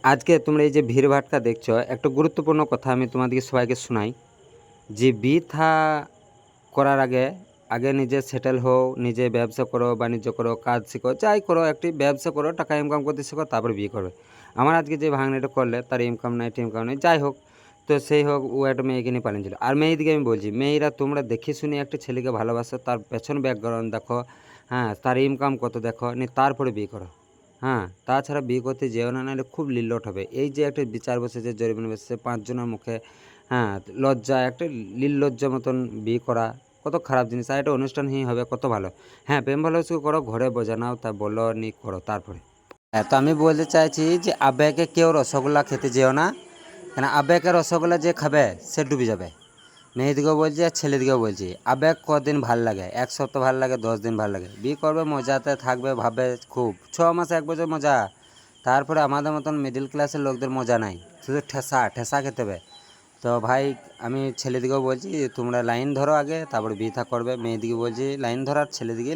আজকে তোমরা এই যে ভিড়ভাট্টা দেখছো, একটা গুরুত্বপূর্ণ কথা আমি তোমাদেরকে সবাইকে শোনাই যে বিয়ে করার আগে আগে নিজে সেটেল হও, নিজে ব্যবসা করো, বাণিজ্য করো, কাজ শিখো, যাই করো, একটি ব্যবসা করো, টাকা ইনকাম করতে শিখো, তারপর বিয়ে করবে। আমার আজকে যে ভাঙনাটা করলে তার ইনকাম নাই, টিনকাম নেই, যাই হোক, তো সেই হোক, ও একটা মেয়েকে নিয়ে পালিয়েছিল। আর মেয়েদিকে আমি বলছি, মেয়েরা তোমরা দেখে শুনে একটা ছেলেকে ভালোবাসো, তার পেছন ব্যাকগ্রাউন্ড দেখো, হ্যাঁ, তার ইনকাম কত দেখো, নিয়ে তারপরে বিয়ে করো। হ্যাঁ, তাছাড়া বিয়ে করতে যেও না, নাহলে খুব লিল্লট হবে। এই যে একটা বিচার বসেছে, জরিমানা বসেছে ৫ জনের মুখে, হ্যাঁ, লজ্জা, একটা নির্লজ্জা মতন বিয়ে করা কত খারাপ জিনিস। আর এটা অনুষ্ঠানহীন হবে, কত ভালো। হ্যাঁ, প্রেম ভালোবাসা করো, ঘরে বোঝানাও, তা বলো নি করো তারপরে। হ্যাঁ, তো আমি বলতে চাইছি যে আবেগে কেউ রসগোল্লা খেতে যেও না, কেন আবেগের রসগোল্লা যে খাবে সে ডুবে যাবে। মেয়েদিকেও বলছি আর ছেলেদিকেও বলছি, আবেগ কদিন ভাল লাগে, ১ সপ্তাহ ভাল লাগে, 10 দিন ভাল লাগে, বিয়ে করবে, মজাতে থাকবে, ভাবে খুব 6 মাস 1 বছর মজা। তারপরে আমাদের মতন মিডিল ক্লাসের লোকদের মজা নাই, শুধু ঠেসা ঠেসা খেতে হবে। তো ভাই, আমি ছেলেদিকেও বলছি তোমরা লাইন ধরো আগে, তারপরে বিয়ে থা করবে। মেয়েদিকে বলছি লাইন ধরো, আর ছেলেদিকে